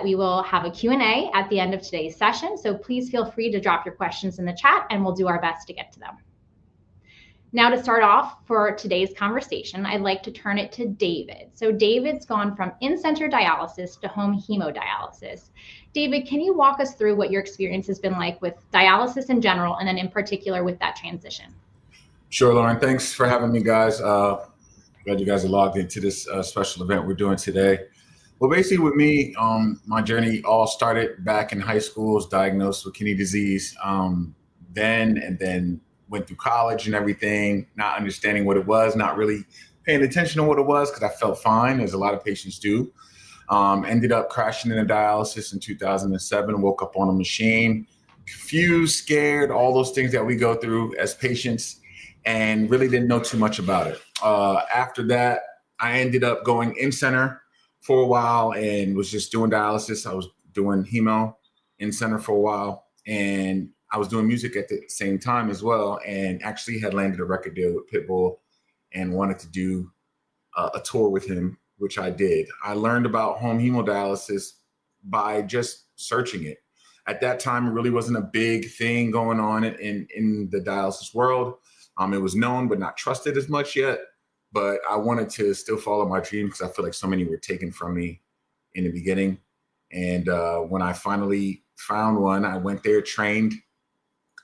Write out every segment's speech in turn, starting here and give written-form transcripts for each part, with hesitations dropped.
We will have a Q&A at the end of today's session, so please feel free to drop your questions in the chat and we'll do our best to get to them. Now to start off for today's conversation, I'd like to turn it to David. So David's gone from in-center dialysis to home hemodialysis. David, can you walk us through what your experience has been like with dialysis in general, and then in particular with that transition? Sure, Lauren. Thanks for having me, guys. Glad you guys are logged into this special event we're doing today. Well, basically with me, my journey all started back in high school. I was diagnosed with kidney disease and then went through college and everything, not understanding what it was, not really paying attention to what it was because I felt fine, as a lot of patients do. Ended up crashing into dialysis in 2007, woke up on a machine, confused, scared, all those things that we go through as patients, and really didn't know too much about it. After that, I ended up going in-center for a while and was just doing dialysis. I was doing hemo in-center for a while, and I was doing music at the same time as well, and actually had landed a record deal with Pitbull and wanted to do a tour with him, which I did. I learned about home hemodialysis by just searching it. At that time, it really wasn't a big thing going on in the dialysis world. It was known but not trusted as much yet. But I wanted to still follow my dream because I feel like so many were taken from me in the beginning. And when I finally found one, I went there, trained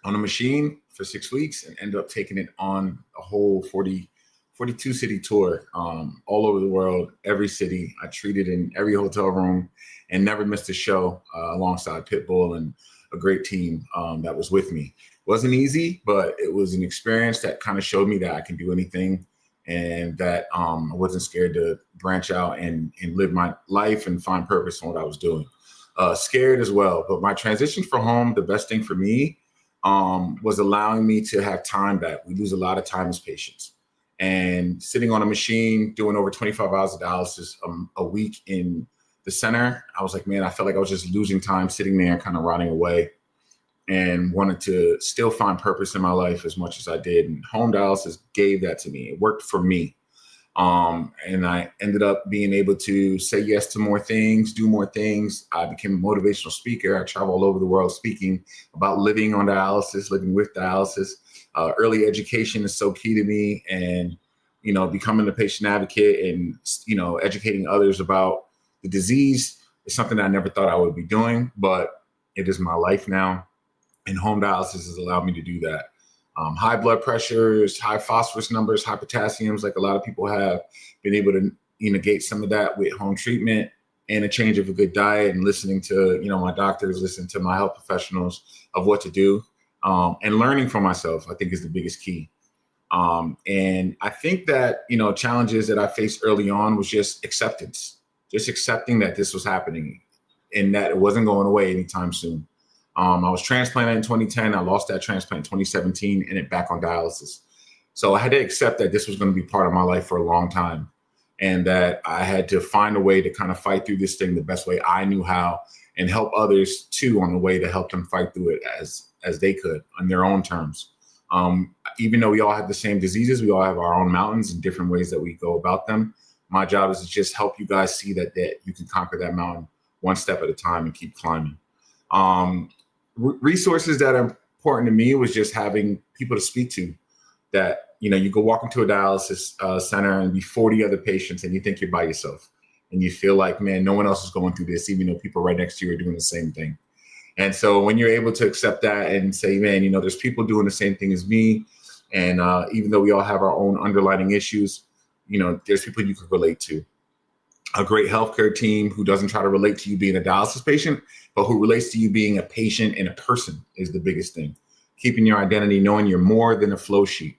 on a machine for 6 weeks, and ended up taking it on a whole 42 city tour all over the world, every city. I treated in every hotel room and never missed a show alongside Pitbull and a great team that was with me. It wasn't easy, but it was an experience that kind of showed me that I can do anything, and that I wasn't scared to branch out and live my life and find purpose in what I was doing. Scared as well, but my transition from home, the best thing for me was allowing me to have time back. We lose a lot of time as patients. And sitting on a machine, doing over 25 hours of dialysis a week in the center, I was like, man, I felt like I was just losing time sitting there kind of rotting away, and wanted to still find purpose in my life as much as I did. And home dialysis gave that to me. It worked for me. And I ended up being able to say yes to more things, do more things. I became a motivational speaker. I travel all over the world speaking about living on dialysis, living with dialysis. Early education is so key to me, and, becoming a patient advocate and, educating others about the disease is something that I never thought I would be doing, but it is my life now. And home dialysis has allowed me to do that. High blood pressures, high phosphorus numbers, high potassiums, like a lot of people have been able to negate some of that with home treatment and a change of a good diet and listening to, my doctors, listening to my health professionals of what to do, and learning from myself, I think, is the biggest key. And I think that, challenges that I faced early on was just acceptance, just accepting that this was happening and that it wasn't going away anytime soon. I was transplanted in 2010. I lost that transplant in 2017, and it back on dialysis. So I had to accept that this was going to be part of my life for a long time, and that I had to find a way to kind of fight through this thing the best way I knew how, and help others too on the way to help them fight through it as they could on their own terms. Even though we all have the same diseases, we all have our own mountains and different ways that we go about them. My job is to just help you guys see that you can conquer that mountain one step at a time and keep climbing. Resources that are important to me was just having people to speak to, that, you go walk into a dialysis center and be 40 other patients and you think you're by yourself, and you feel like, man, no one else is going through this, even though people right next to you are doing the same thing. And so when you're able to accept that and say, man, there's people doing the same thing as me, and even though we all have our own underlying issues, there's people you can relate to. A great healthcare team who doesn't try to relate to you being a dialysis patient, but who relates to you being a patient and a person is the biggest thing. Keeping your identity, knowing you're more than a flow sheet,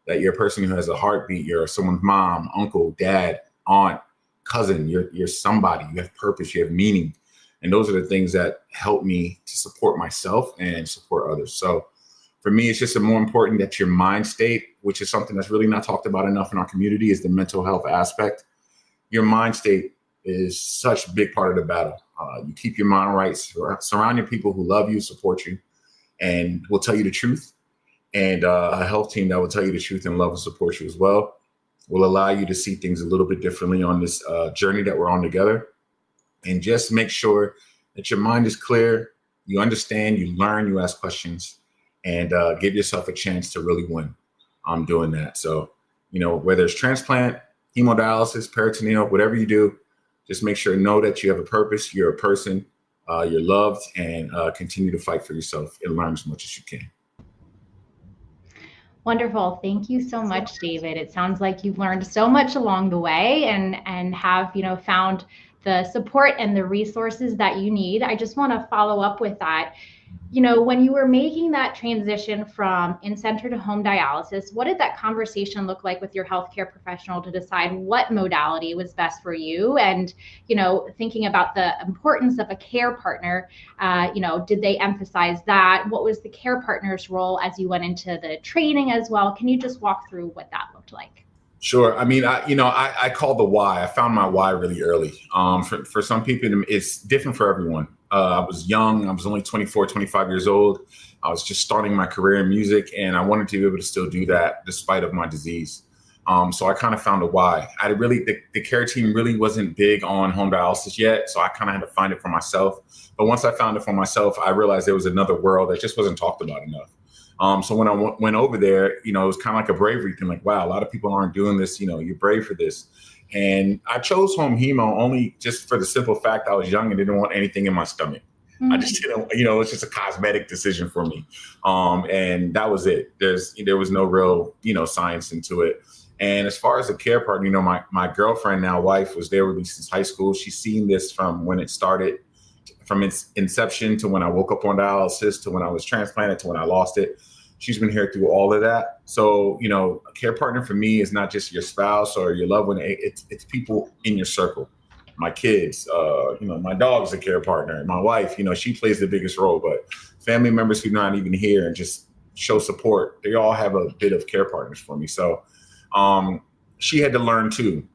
that you're a person who has a heartbeat, you're someone's mom, uncle, dad, aunt, cousin, you're somebody, you have purpose, you have meaning. And those are the things that help me to support myself and support others. So for me, it's just more important that your mind state, which is something that's really not talked about enough in our community, is the mental health aspect. Your mind state is such a big part of the battle. You keep your mind right, surround your people who love you, support you, and will tell you the truth. And a health team that will tell you the truth and love and support you as well will allow you to see things a little bit differently on this journey that we're on together. and just make sure that your mind is clear, you understand, you learn, you ask questions, and give yourself a chance to really win doing that. So, whether it's transplant, hemodialysis, peritoneal, whatever you do, just make sure, know that you have a purpose, you're a person, you're loved, and continue to fight for yourself and learn as much as you can. Wonderful. Thank you so much, David. It sounds like you've learned so much along the way and have, found the support and the resources that you need. I just want to follow up with that. When you were making that transition from in-center to home dialysis, what did that conversation look like with your healthcare professional to decide what modality was best for you? And, thinking about the importance of a care partner, did they emphasize that? What was the care partner's role as you went into the training as well? Can you just walk through what that looked like? Sure. I mean, I call the why. I found my why really early. For some people, it's different for everyone. I was young. I was only 24, 25 years old. I was just starting my career in music, and I wanted to be able to still do that despite of my disease. So I kind of found a why. The care team really wasn't big on home dialysis yet, so I kind of had to find it for myself. But once I found it for myself, I realized there was another world that just wasn't talked about enough. So when I went over there, it was kind of like a bravery thing. Like, wow, a lot of people aren't doing this. You're brave for this. And I chose home hemo only just for the simple fact I was young and didn't want anything in my stomach. Mm-hmm. I just didn't, it's just a cosmetic decision for me. And that was it. There was no real, science into it. And as far as a care partner, my girlfriend, now wife, was there with me since high school. She's seen this from when it started, from its inception to when I woke up on dialysis, to when I was transplanted, to when I lost it. She's been here through all of that. So, a care partner for me is not just your spouse or your loved one. It's people in your circle. My kids, my dog's a care partner. My wife, she plays the biggest role, but family members who are not even here and just show support, they all have a bit of care partners for me. So she had to learn too.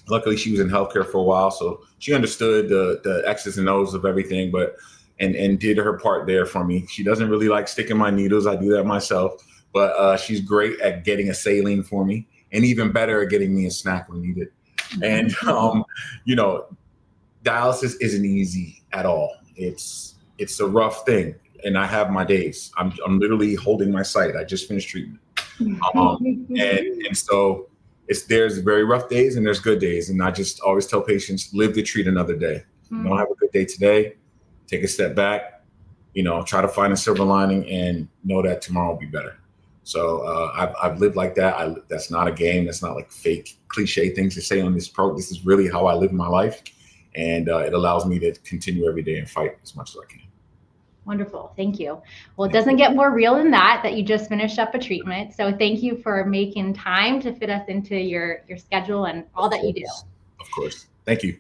Luckily, she was in healthcare for a while, so she understood the X's and O's of everything, but and did her part there for me. She doesn't really like sticking my needles. I do that myself, but she's great at getting a saline for me, and even better at getting me a snack when needed. And dialysis isn't easy at all. It's a rough thing, and I have my days. I'm literally holding my site. I just finished treatment, and so. There's very rough days and there's good days. And I just always tell patients, live to treat another day. You don't have a good day today, take a step back, try to find a silver lining and know that tomorrow will be better. So I've lived like that. That's not a game. That's not like fake cliche things to say on this This is really how I live my life. And it allows me to continue every day and fight as much as I can. Wonderful. Thank you. Well, it doesn't get more real than that you just finished up a treatment. So thank you for making time to fit us into your schedule and all that you do. Of course. Thank you.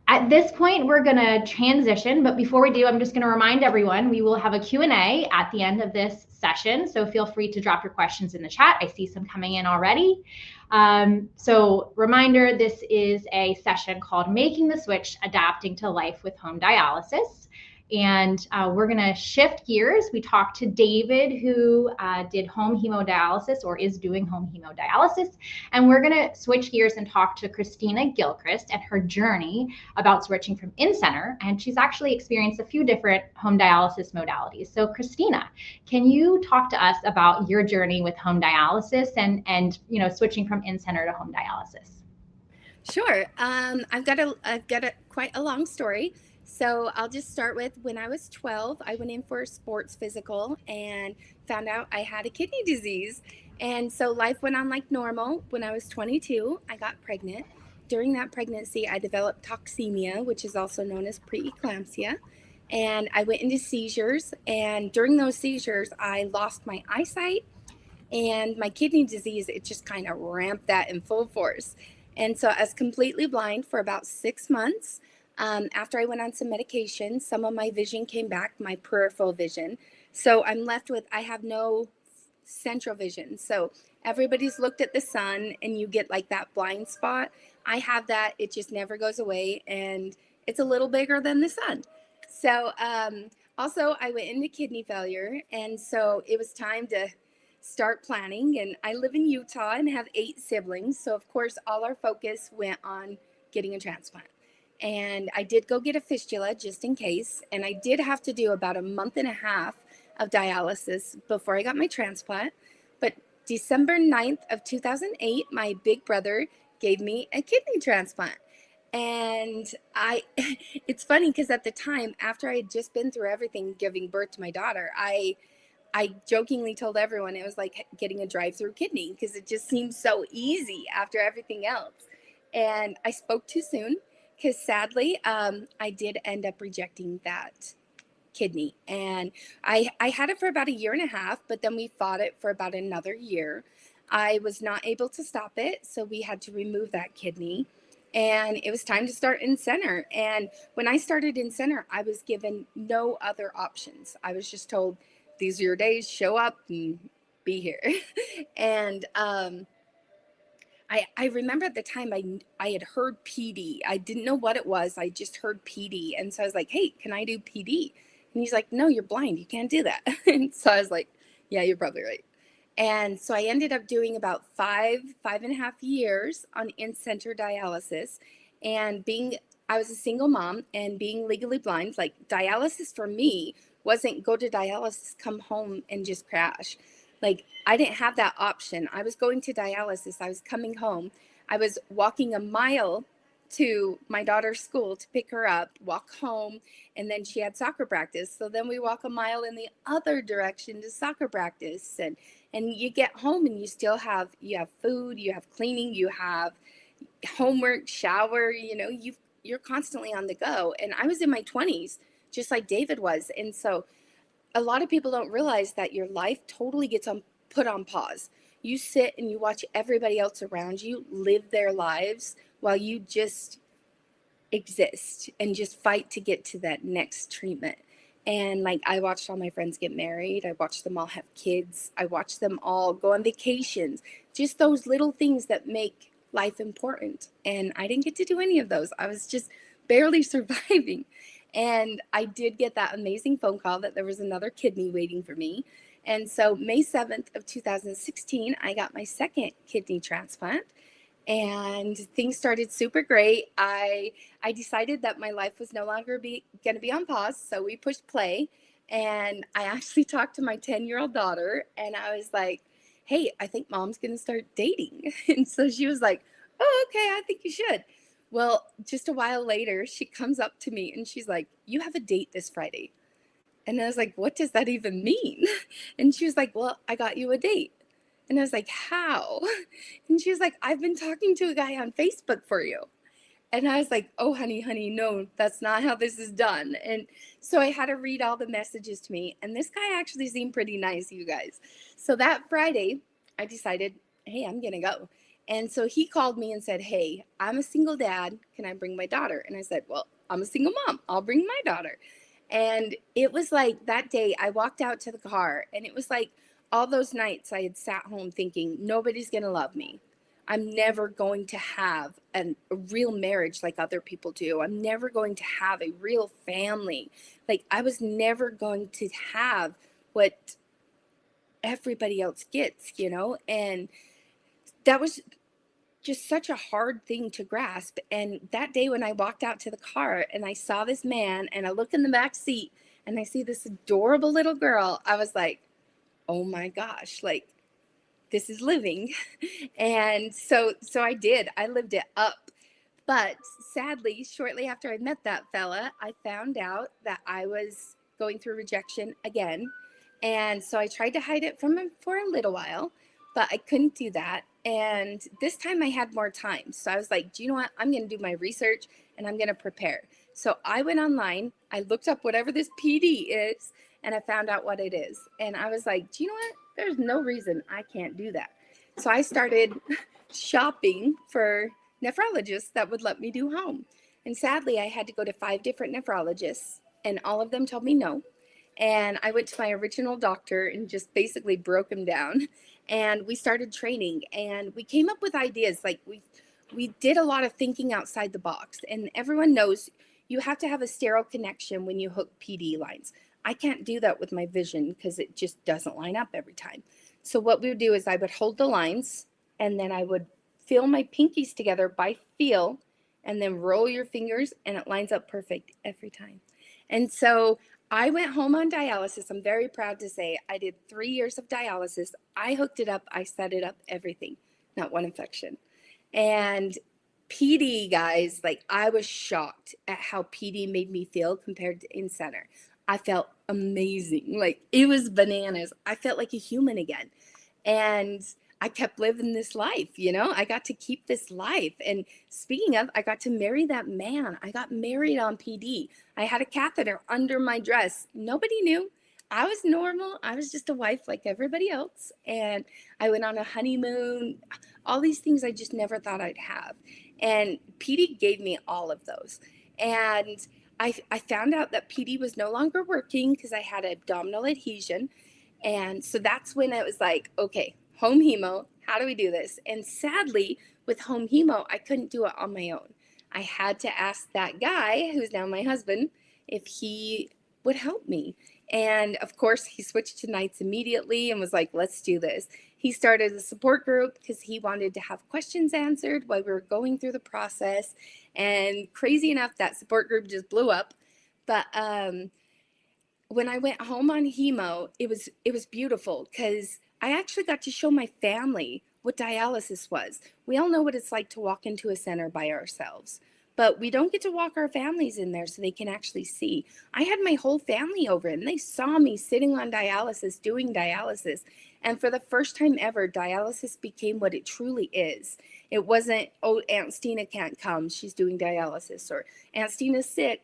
At this point, we're going to transition. But before we do, I'm just going to remind everyone, we will have a Q&A at the end of this session. So feel free to drop your questions in the chat. I see some coming in already. So reminder, this is a session called Making the Switch, Adapting to Life with Home Dialysis. And we're going to shift gears. We talked to David, who did home hemodialysis or is doing home hemodialysis. And we're going to switch gears and talk to Christina Gilchrist and her journey about switching from in-center. And she's actually experienced a few different home dialysis modalities. So Christina, can you talk to us about your journey with home dialysis and switching from in-center to home dialysis? Sure. I've got quite a long story. So I'll just start with when I was 12, I went in for a sports physical and found out I had a kidney disease. And so life went on like normal. When I was 22, I got pregnant. During that pregnancy, I developed toxemia, which is also known as preeclampsia. And I went into seizures. And during those seizures, I lost my eyesight. And my kidney disease, it just kind of ramped that in full force. And so I was completely blind for about 6 months. After I went on some medication, some of my vision came back, my peripheral vision. So I'm left with, I have no central vision. So everybody's looked at the sun and you get like that blind spot. I have that. It just never goes away. And it's a little bigger than the sun. So also I went into kidney failure. And so it was time to start planning. And I live in Utah and have 8 siblings. So of course, all our focus went on getting a transplant. And I did go get a fistula just in case. And I did have to do about a month and a half of dialysis before I got my transplant. But December 9th of 2008, my big brother gave me a kidney transplant. And it's funny because at the time, after I had just been through everything, giving birth to my daughter, I jokingly told everyone it was like getting a drive-through kidney because it just seemed so easy after everything else. And I spoke too soon because sadly, I did end up rejecting that kidney. And I had it for about a year and a half, but then we fought it for about another year. I was not able to stop it, so we had to remove that kidney. And it was time to start in center. And when I started in center, I was given no other options. I was just told, these are your days, show up and be here. And I remember at the time I had heard PD. I didn't know what it was. I just heard PD. And so I was like, hey, can I do PD? And he's like, no, you're blind. You can't do that. And so I was like, yeah, you're probably right. And so I ended up doing about 5.5 years on in-center dialysis. And I was a single mom and being legally blind, like dialysis for me wasn't go to dialysis, come home and just crash. Like I didn't have that option. I was going to dialysis. I was coming home. I was walking a mile to my daughter's school to pick her up, walk home, and then she had soccer practice. So then we walk a mile in the other direction to soccer practice. And you get home and you still have food, you have cleaning, you have homework, shower, you're constantly on the go. And I was in my 20s, just like David was. And so a lot of people don't realize that your life totally gets put on pause. You sit and you watch everybody else around you live their lives while you just exist and just fight to get to that next treatment. And like I watched all my friends get married. I watched them all have kids. I watched them all go on vacations. Just those little things that make life important. And I didn't get to do any of those. I was just barely surviving. And I did get that amazing phone call that there was another kidney waiting for me. And so May 7th of 2016, I got my second kidney transplant. And things started super great. I decided that my life was no longer going to be on pause. So we pushed play. And I actually talked to my 10-year-old daughter. And I was like, hey, I think mom's going to start dating. And so she was like, oh, okay, I think you should. Well, just a while later, she comes up to me and she's like, you have a date this Friday. And I was like, what does that even mean? And she was like, well, I got you a date. And I was like, how? And she was like, I've been talking to a guy on Facebook for you. And I was like, oh, honey, no, that's not how this is done. And so I had to read all the messages to me. And this guy actually seemed pretty nice, you guys. So that Friday, I decided, hey, I'm going to go. And so he called me and said, hey, I'm a single dad. Can I bring my daughter? And I said, well, I'm a single mom. I'll bring my daughter. And it was like that day I walked out to the car and it was like all those nights I had sat home thinking, nobody's going to love me. I'm never going to have a real marriage like other people do. I'm never going to have a real family. Like I was never going to have what everybody else gets, and that was just such a hard thing to grasp. And that day when I walked out to the car and I saw this man and I look in the back seat and I see this adorable little girl, I was like, oh my gosh, like this is living. And so I did. I lived it up. But sadly, shortly after I met that fella, I found out that I was going through rejection again. And so I tried to hide it from him for a little while, but I couldn't do that. And this time I had more time. So I was like, do you know what? I'm going to do my research and I'm going to prepare. So I went online, I looked up whatever this PD is, and I found out what it is. And I was like, do you know what? There's no reason I can't do that. So I started shopping for nephrologists that would let me do home. And sadly, I had to go to 5 different nephrologists, and all of them told me no. And I went to my original doctor and just basically broke him down. And we started training and we came up with ideas. Like we did a lot of thinking outside the box. And everyone knows you have to have a sterile connection when you hook PD lines. I can't do that with my vision because it just doesn't line up every time. So what we would do is I would hold the lines and then I would feel my pinkies together by feel and then roll your fingers and it lines up perfect every time. And so I went home on dialysis. I'm very proud to say I did 3 years of dialysis. I hooked it up. I set it up, everything, not one infection. And PD, guys, like I was shocked at how PD made me feel compared to in center. I felt amazing. Like it was bananas. I felt like a human again. And I kept living this life, you know, I got to keep this life. And speaking of, I got to marry that man. I got married on PD. I had a catheter under my dress. Nobody knew. I was normal. I was just a wife like everybody else. And I went on a honeymoon, all these things I just never thought I'd have. And PD gave me all of those. And I found out that PD was no longer working because I had abdominal adhesion. And so that's when it was like, okay, home hemo, how do we do this? And sadly, with home hemo, I couldn't do it on my own. I had to ask that guy, who's now my husband, if he would help me. And of course, he switched to nights immediately and was like, let's do this. He started a support group because he wanted to have questions answered while we were going through the process. And crazy enough, that support group just blew up. But when I went home on hemo, it was beautiful because I actually got to show my family what dialysis was. We all know what it's like to walk into a center by ourselves, but we don't get to walk our families in there so they can actually see. I had my whole family over and they saw me sitting on dialysis, doing dialysis. And for the first time ever, dialysis became what it truly is. It wasn't, oh, Aunt Stina can't come, she's doing dialysis, or Aunt Stina's sick,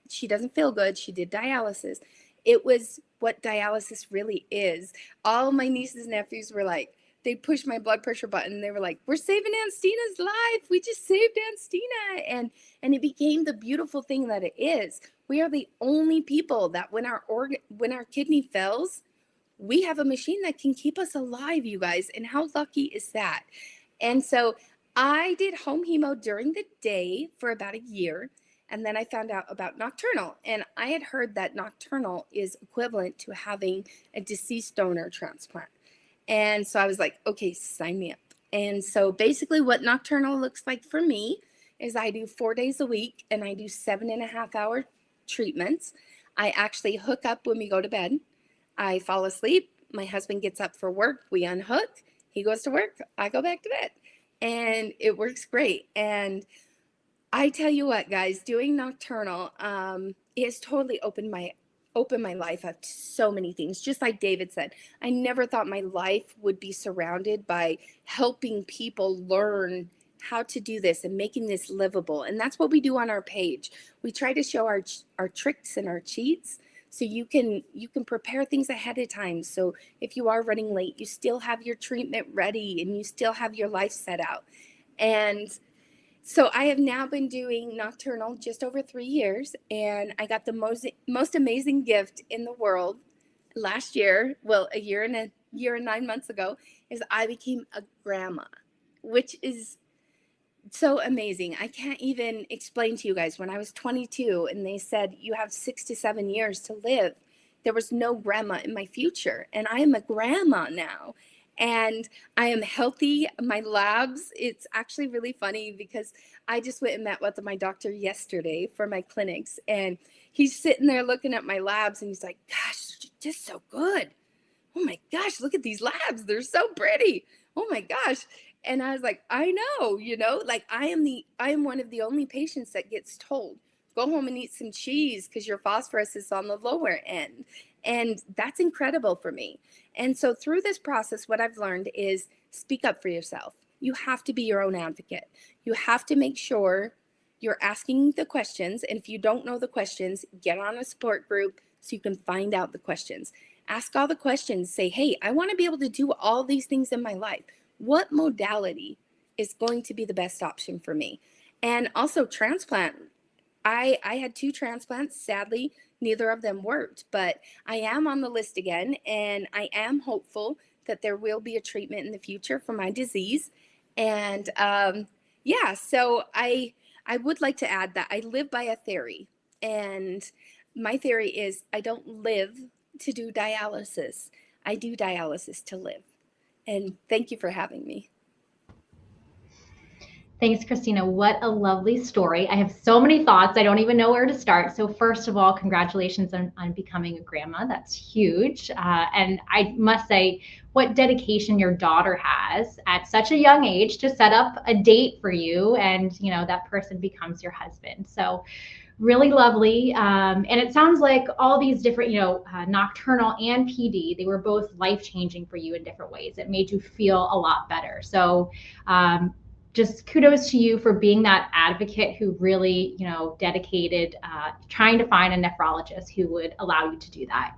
she doesn't feel good, she did dialysis. It was what dialysis really is. All my nieces and nephews were like, they pushed my blood pressure button. They were like, we're saving Aunt Stina's life. We just saved Aunt Stina. And it became the beautiful thing that it is. We are the only people that when our kidney fails, we have a machine that can keep us alive, you guys. And how lucky is that? And so I did home hemo during the day for about a year. And then I found out about nocturnal. And I had heard that nocturnal is equivalent to having a deceased donor transplant. And so I was like, okay, sign me up. And so basically what nocturnal looks like for me is I do 4 days a week and I do 7.5-hour treatments. I actually hook up when we go to bed. I fall asleep. My husband gets up for work. We unhook. He goes to work. I go back to bed. And it works great. And I tell you what, guys, doing nocturnal has totally opened my life up to so many things. Just like David said, I never thought my life would be surrounded by helping people learn how to do this and making this livable. And that's what we do on our page. We try to show our tricks and our cheats so you can prepare things ahead of time. So if you are running late, you still have your treatment ready and you still have your life set out. And so I have now been doing nocturnal just over 3 years, and I got the most amazing gift in the world last year. Well, a year and 9 months ago, is I became a grandma, which is so amazing. I can't even explain to you guys. When I was 22 and they said you have 6 to 7 years to live, there was no grandma in my future, and I am a grandma now. And I am healthy. My labs, it's actually really funny because I just went and met with my doctor yesterday for my clinics. And he's sitting there looking at my labs and he's like, gosh, they're just so good. Oh my gosh, look at these labs. They're so pretty. Oh my gosh. And I was like, I know, like I am one of the only patients that gets told, go home and eat some cheese because your phosphorus is on the lower end. And that's incredible for me. And so through this process, what I've learned is speak up for yourself. You have to be your own advocate. You have to make sure you're asking the questions. And if you don't know the questions, get on a support group so you can find out the questions. Ask all the questions. Say, hey, I want to be able to do all these things in my life. What modality is going to be the best option for me? And also transplant. I had 2 transplants. Sadly, neither of them worked, but I am on the list again, and I am hopeful that there will be a treatment in the future for my disease. And so I would like to add that I live by a theory, and my theory is I don't live to do dialysis. I do dialysis to live. And thank you for having me. Thanks, Christina. What a lovely story. I have so many thoughts. I don't even know where to start. So first of all, congratulations on becoming a grandma. That's huge. And I must say, what dedication your daughter has at such a young age to set up a date for you, and that person becomes your husband. So really lovely. And it sounds like all these different, nocturnal and PD, they were both life-changing for you in different ways. It made you feel a lot better. So just kudos to you for being that advocate who really, dedicated trying to find a nephrologist who would allow you to do that.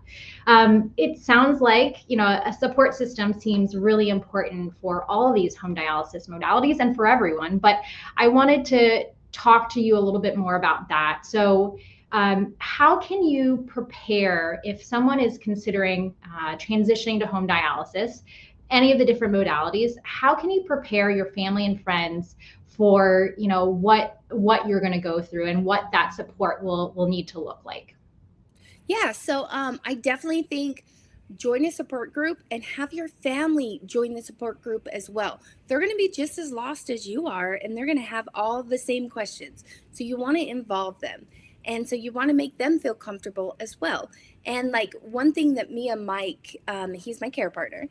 It sounds like, a support system seems really important for all of these home dialysis modalities and for everyone. But I wanted to talk to you a little bit more about that. So how can you prepare if someone is considering transitioning to home dialysis, any of the different modalities? How can you prepare your family and friends for what you're going to go through and what that support will need to look like? Yeah, so I definitely think join a support group and have your family join the support group as well. They're going to be just as lost as you are, and they're going to have all the same questions. So you want to involve them. And so you want to make them feel comfortable as well. And like one thing that me and Mike, he's my care partner,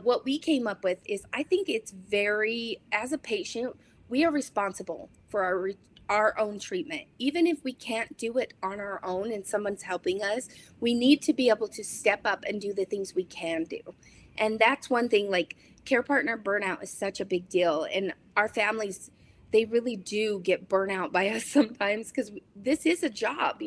what we came up with is I think it's very, as a patient, we are responsible for our own treatment. Even if we can't do it on our own and someone's helping us, we need to be able to step up and do the things we can do. And that's one thing, like care partner burnout is such a big deal. And our families, they really do get burnout by us sometimes because this is a job,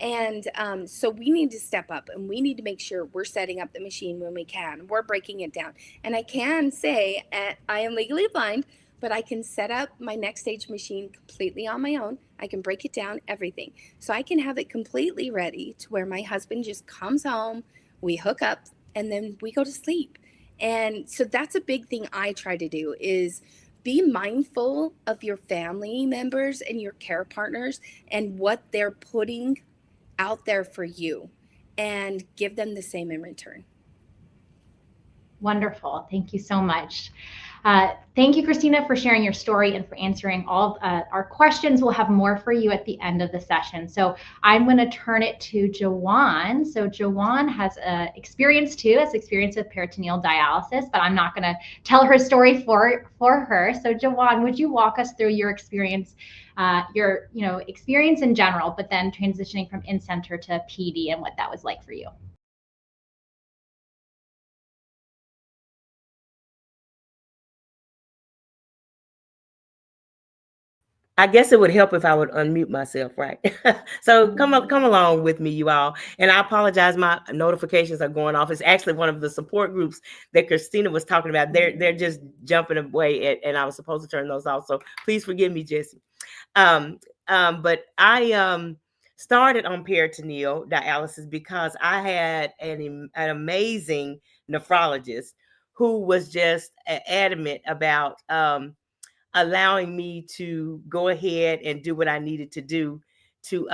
And so we need to step up and we need to make sure we're setting up the machine when we can. We're breaking it down. And I can say I am legally blind, but I can set up my next stage machine completely on my own. I can break it down, everything. So I can have it completely ready to where my husband just comes home, we hook up, and then we go to sleep. And so that's a big thing I try to do is be mindful of your family members and your care partners and what they're putting out there for you and give them the same in return. Wonderful. Thank you so much. Thank you, Christina, for sharing your story and for answering all of our questions. We'll have more for you at the end of the session. So I'm going to turn it to Jawan. So Jawan has experience with peritoneal dialysis, but I'm not going to tell her story for her. So Jawan, would you walk us through your experience, experience in general, but then transitioning from in-center to PD and what that was like for you? I guess it would help if I would unmute myself, right? So come along with me, you all. And I apologize, my notifications are going off. It's actually one of the support groups that Christina was talking about. They're just jumping away, and I was supposed to turn those off. So please forgive me, Jesse. But I started on peritoneal dialysis because I had an amazing nephrologist who was just adamant about allowing me to go ahead and do what I needed to do to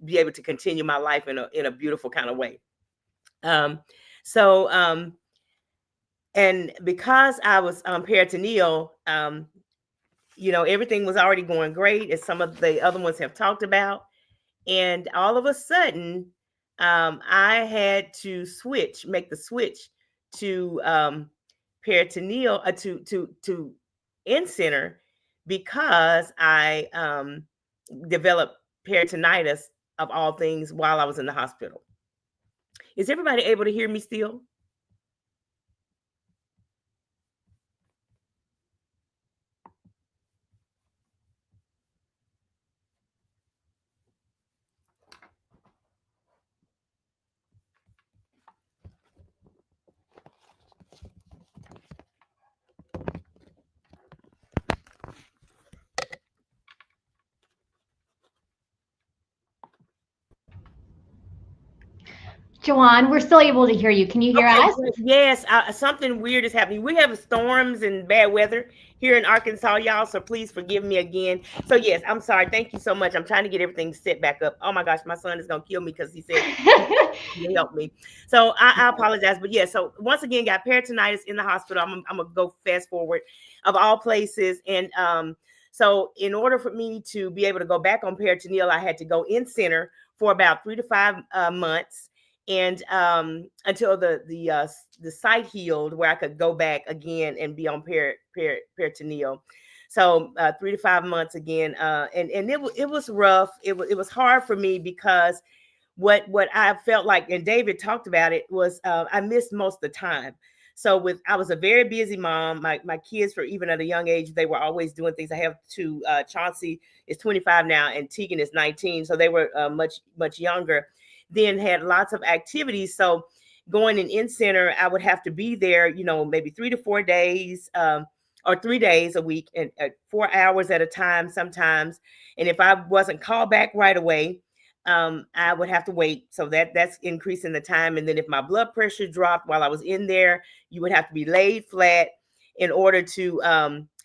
be able to continue my life in a beautiful kind of way. And because I was peritoneal, everything was already going great, as some of the other ones have talked about. And all of a sudden, I had to make the switch to peritoneal, to in-center, because I developed peritonitis, of all things, while I was in the hospital. Is everybody able to hear me still? Joanne, we're still able to hear you. Can you hear us? Great. Yes, something weird is happening. We have storms and bad weather here in Arkansas, y'all. So please forgive me again. So yes, I'm sorry. Thank you so much. I'm trying to get everything set back up. Oh my gosh, my son is gonna kill me because he said he helped me. So I apologize, but yeah. So once again, got peritonitis in the hospital. I'm gonna go fast forward, of all places, and so in order for me to be able to go back on peritoneal, I had to go in center for about 3 to 5 months. And until the site healed, where I could go back again and be on peritoneal. So 3 to 5 months again, and it was rough. It was hard for me because what I felt like, and David talked about it, was I missed most of the time. So I was a very busy mom. My kids, for even at a young age, they were always doing things. I have two. Chauncey is 25 now, and Tegan is 19. So they were much younger. Then had lots of activities. So going in center, I would have to be there, maybe 3 to 4 days, or 3 days a week, and 4 hours at a time sometimes. And if I wasn't called back right away, I would have to wait. So that's increasing the time. And then if my blood pressure dropped while I was in there, you would have to be laid flat in order to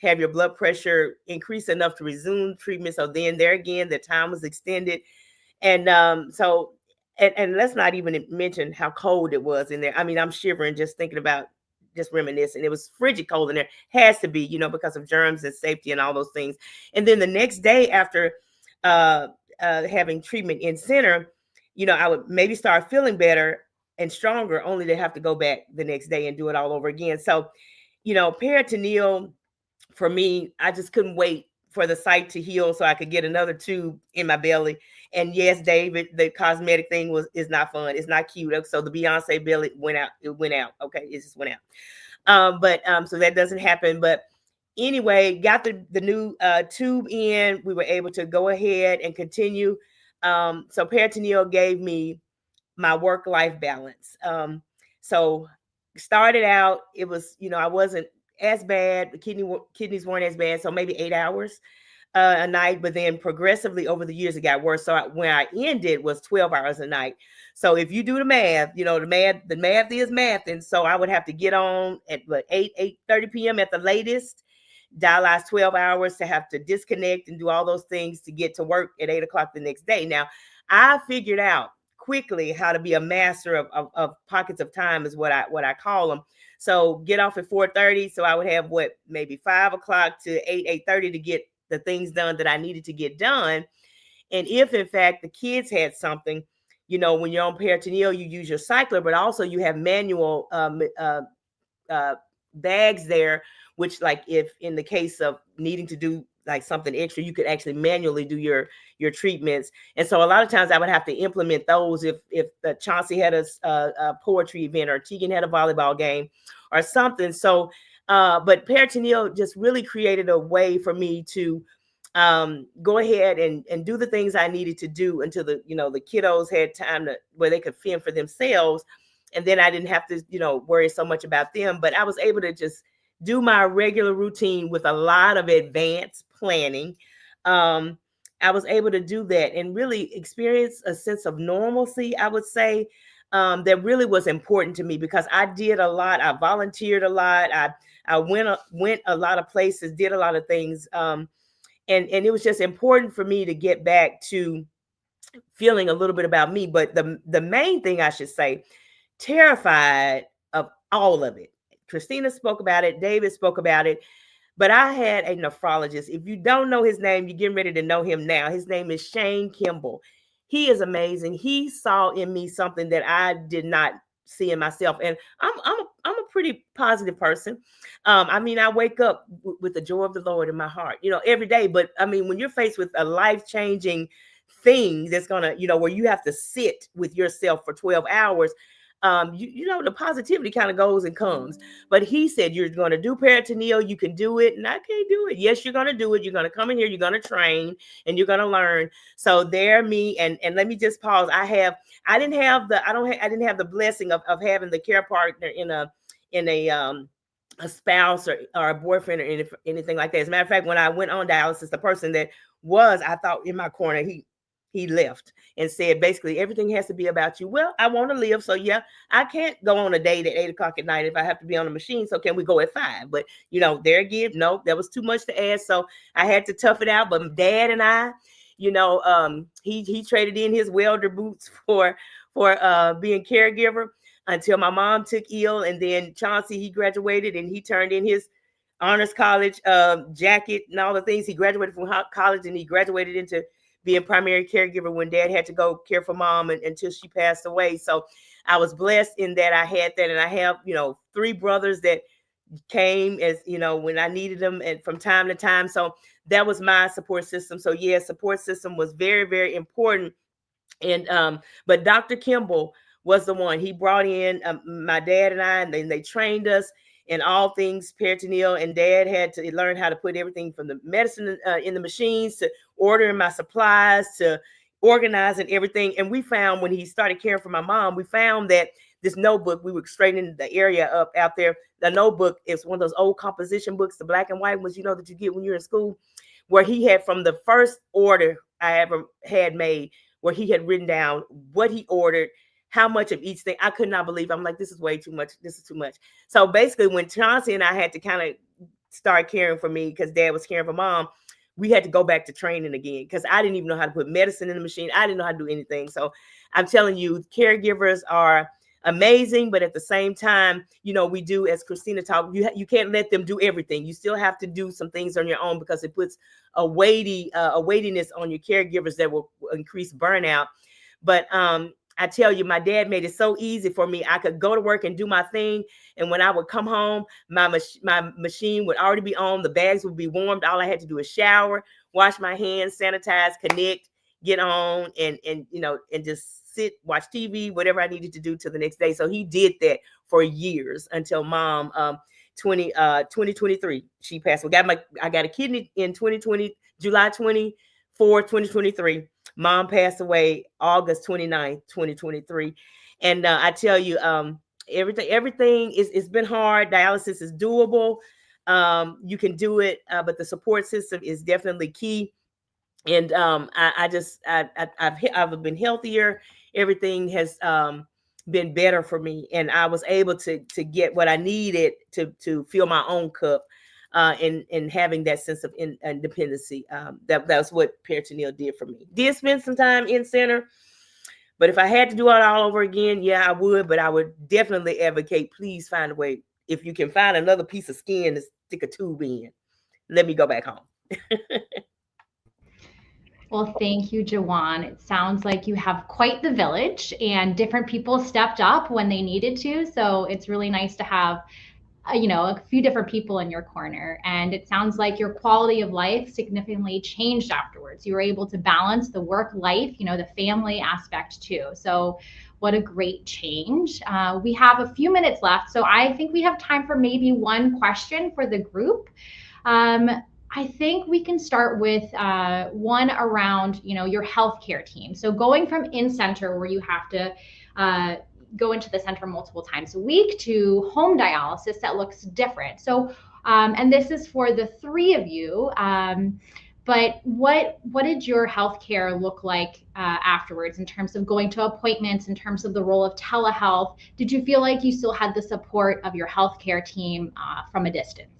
have your blood pressure increase enough to resume treatment. So then there again, the time was extended. And and let's not even mention how cold it was in there. I mean, I'm shivering just thinking about, just reminiscing. It was frigid cold in there. Has to be, because of germs and safety and all those things. And then the next day after having treatment in center, I would maybe start feeling better and stronger, only to have to go back the next day and do it all over again. So, peritoneal, for me, I just couldn't wait for the site to heal so I could get another tube in my belly. And yes, David, the cosmetic thing is not fun. It's not cute. So the Beyonce belly went out. It went out. Okay, it just went out. But so that doesn't happen. But anyway, got the new tube in. We were able to go ahead and continue. So peritoneal gave me my work-life balance. So started out, it was, I wasn't as bad. The kidneys weren't as bad. So maybe 8 hours a night, but then progressively over the years, it got worse. So when I ended was 12 hours a night. So if you do the math, the math is math. And so I would have to get on at 8:30 p.m. at the latest, dialyze 12 hours, to have to disconnect and do all those things to get to work at 8 o'clock the next day. Now, I figured out quickly how to be a master of pockets of time, is what I call them. So get off at 4:30. So I would have maybe 5 o'clock to 8:30 to get the things done that I needed to get done. And if in fact the kids had something, when you're on peritoneal, you use your cycler, but also you have manual bags there, which, like, if in the case of needing to do like something extra, you could actually manually do your treatments. And so a lot of times I would have to implement those if Chauncey had a poetry event, or Tegan had a volleyball game or something. So but peritoneal just really created a way for me to go ahead and do the things I needed to do until the kiddos had time where they could fend for themselves. And then I didn't have to, worry so much about them, but I was able to just do my regular routine with a lot of advanced planning. I was able to do that and really experience a sense of normalcy, I would say, that really was important to me, because I did a lot. I volunteered a lot. I went a lot of places, did a lot of things. And it was just important for me to get back to feeling a little bit about me. But the main thing I should say, terrified of all of it. Christina spoke about it. David spoke about it. But I had a nephrologist. If you don't know his name, you're getting ready to know him now. His name is Shane Kimball. He is amazing. He saw in me something that I did not see in myself. And I'm a pretty positive person. I mean, I wake up with the joy of the Lord in my heart, every day. But I mean, when you're faced with a life-changing thing that's gonna, where you have to sit with yourself for 12 hours, the positivity kind of goes and comes. But he said, you're going to do peritoneal, you can do it. And I can't do it. Yes, you're going to do it. You're going to come in here, you're going to train, and you're going to learn. So and let me just pause. I didn't have the blessing of having the care partner in a spouse or a boyfriend or anything like that. As a matter of fact, when I went on dialysis, the person that I thought in my corner, he he left and said, basically, everything has to be about you. Well, I want to live. So yeah, I can't go on a date at 8 o'clock at night if I have to be on a machine. So can we go at 5? But there again, no, that was too much to ask. So I had to tough it out. But Dad and I, he traded in his welder boots for being caregiver until my mom took ill. And then Chauncey, he graduated and he turned in his honors college jacket and all the things. He graduated from college and he graduated into being primary caregiver when Dad had to go care for Mom until she passed away. So I was blessed in that I had that. And I have, 3 brothers that came as, when I needed them and from time to time. So that was my support system. So yeah, support system was very, very important. And but Dr. Kimball was the one. He brought in my dad and I, and then they trained us in all things peritoneal. And Dad had to learn how to put everything from the medicine in the machines to ordering my supplies to organizing everything. And we found when he started caring for my mom, we found that this notebook, we were straightening the area up out there. The notebook is one of those old composition books, the black and white ones, that you get when you're in school, where he had from the first order I ever had made, where he had written down what he ordered, how much of each thing. I could not believe. I'm like, this is way too much. This is too much. So basically, when Chauncey and I had to kind of start caring for me because Dad was caring for Mom, we had to go back to training again because I didn't even know how to put medicine in the machine. I didn't know how to do anything. So I'm telling you, caregivers are amazing, but at the same time, we do, as Christina talked, you can't let them do everything. You still have to do some things on your own because it puts a weightiness on your caregivers that will increase burnout. But I tell you, my dad made it so easy for me. I could go to work and do my thing. And when I would come home, my machine would already be on. The bags would be warmed. All I had to do is shower, wash my hands, sanitize, connect, get on, and just sit, watch TV, whatever I needed to do till the next day. So he did that for years until Mom, 2023, she passed. I got a kidney in 2020, July 24, 2023. Mom passed away August 29th, 2023. And I tell you, everything it's been hard. Dialysis is doable. You can do it, but the support system is definitely key. And I've been healthier. Everything has been better for me, and I was able to get what I needed to fill my own cup. And having that sense of independency. That's what peritoneal did for me. Did spend some time in center, but if I had to do it all over again, yeah, I would. But I would definitely advocate, please find a way. If you can find another piece of skin to stick a tube in, let me go back home. Well, thank you, Jawan. It sounds like you have quite the village and different people stepped up when they needed to. So it's really nice to have a few different people in your corner. And it sounds like your quality of life significantly changed afterwards. You were able to balance the work life, the family aspect too. So what a great change. We have a few minutes left. So I think we have time for maybe one question for the group. I think we can start with one around, your healthcare team. So going from in-center where you have to go into the center multiple times a week to home dialysis that looks different. So, and this is for the 3 of you, but what did your healthcare look like afterwards in terms of going to appointments, in terms of the role of telehealth? Did you feel like you still had the support of your healthcare team from a distance?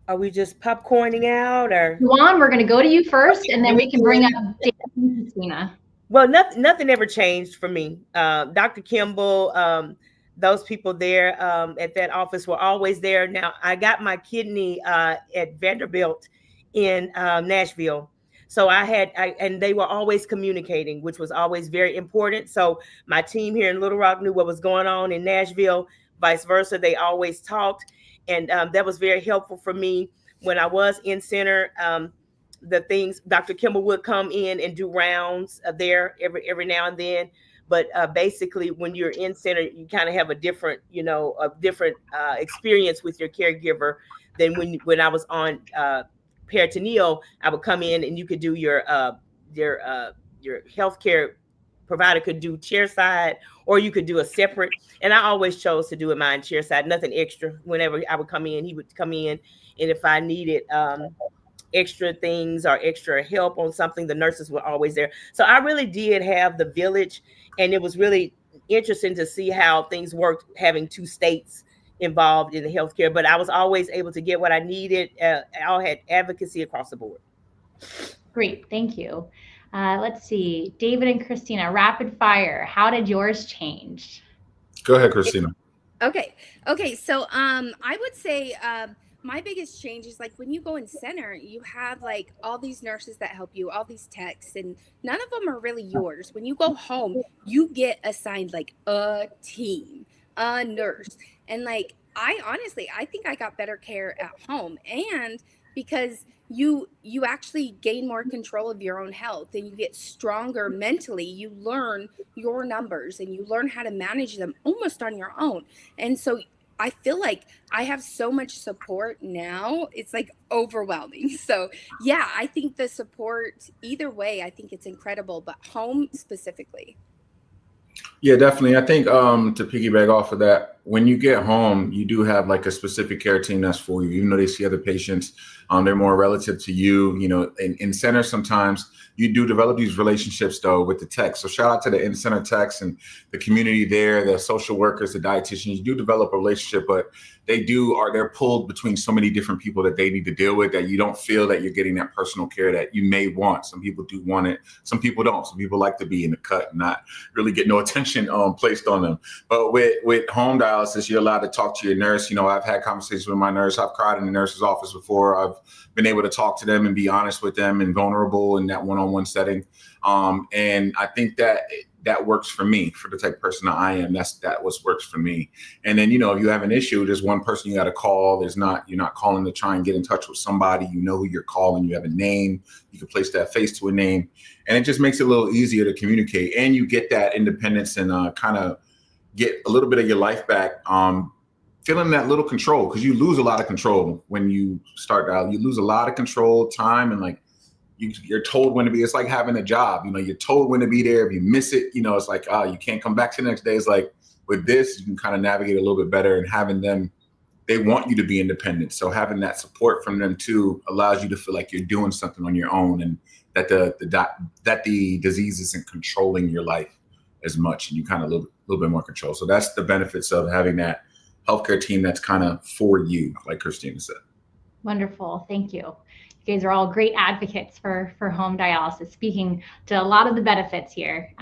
Are we just popcorning out, or? Juan, we're going to go to you first, and then we can bring up Dan and Christina. Well, nothing ever changed for me. Dr. Kimball, those people there at that office were always there. Now, I got my kidney at Vanderbilt in Nashville. So and they were always communicating, which was always very important. So my team here in Little Rock knew what was going on in Nashville, vice versa. They always talked. And that was very helpful for me when I was in center. The things Dr. Kimball would come in and do rounds there every now and then. But basically, when you're in center, you kind of have a different experience with your caregiver than when I was on peritoneal. I would come in and you could do your healthcare provider could do chair side, or you could do a separate. And I always chose to do it mine chair side, nothing extra. Whenever I would come in, he would come in, and if I needed extra things or extra help on something, the nurses were always there. So I really did have the village, and it was really interesting to see how things worked having two states involved in the healthcare, but I was always able to get what I needed. I had advocacy across the board. Great, thank you. Let's see, David and Christina, rapid fire. How did yours change? Go ahead, Christina. Okay. So I would say my biggest change is like when you go in center, you have like all these nurses that help you, all these techs, and none of them are really yours. When you go home, you get assigned like a team, a nurse. And like I think I got better care at home, and because you actually gain more control of your own health and you get stronger mentally. You learn your numbers and you learn how to manage them almost on your own. And so I feel like I have so much support now. It's like overwhelming. So yeah, I think the support either way, I think it's incredible, but home specifically. Yeah, definitely. I think to piggyback off of that, when you get home, you do have like a specific care team that's for you. Even though they see other patients, they're more relative to you. You know, in center, sometimes you do develop these relationships though with the techs. So shout out to the in-center techs and the community there, the social workers, the dietitians. You do develop a relationship, but they're pulled between so many different people that they need to deal with that you don't feel that you're getting that personal care that you may want. Some people do want it. Some people don't. Some people like to be in the cut and not really get no attention placed on them. But with home dialysis, you're allowed to talk to your nurse. You know, I've had conversations with my nurse. I've cried in the nurse's office before. I've been able to talk to them and be honest with them and vulnerable in that one-on-one setting. And I think that works for me, for the type of person that I am. That what works for me. And then, you know, if you have an issue, there's one person you got to call. You're not calling to try and get in touch with somebody. You know who you're calling. You have a name. You can place that face to a name, and it just makes it a little easier to communicate. And you get that independence and kind of get a little bit of your life back. Feeling that little control, because you lose a lot of control when you start out. You lose a lot of control, time, and like you're told when to be. It's like having a job. You know, you're told when to be there. If you miss it, you know, it's like, you can't come back to the next day. It's like with this, you can kind of navigate a little bit better, and having them, they want you to be independent. So having that support from them too allows you to feel like you're doing something on your own, and that the disease isn't controlling your life as much, and you kind of a little bit more control. So that's the benefits of having that healthcare team that's kind of for you, like Christina said. Wonderful. Thank you. You guys are all great advocates for home dialysis, speaking to a lot of the benefits here.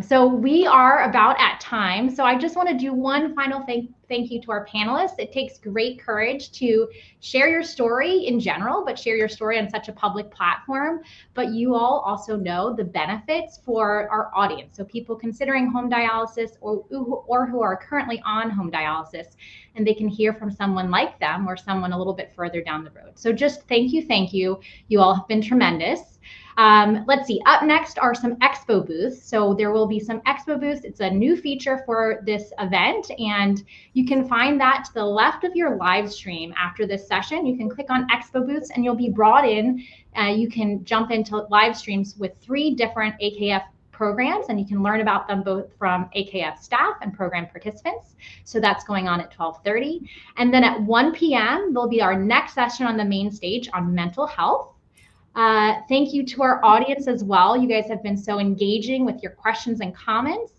So we are about at time. So I just want to do one final thank you to our panelists. It takes great courage to share your story in general, but share your story on such a public platform. But you all also know the benefits for our audience. So people considering home dialysis or who are currently on home dialysis, and they can hear from someone like them or someone a little bit further down the road. So just thank you. You all have been tremendous. Let's see, up next are some expo booths. So there will be some expo booths. It's a new feature for this event, and you can find that to the left of your live stream after this session. You can click on expo booths and you'll be brought in. You can jump into live streams with 3 different AKF programs, and you can learn about them both from AKF staff and program participants. So that's going on at 12:30. And then at 1 p.m., there'll be our next session on the main stage on mental health. Thank you to our audience as well. You guys have been so engaging with your questions and comments.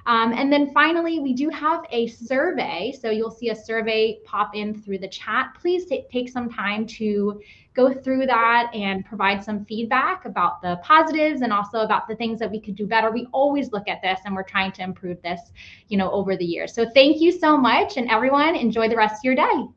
And then finally, we do have a survey. So you'll see a survey pop in through the chat. Please take some time to go through that and provide some feedback about the positives and also about the things that we could do better. We always look at this and we're trying to improve this, over the years. So thank you so much, and everyone, enjoy the rest of your day.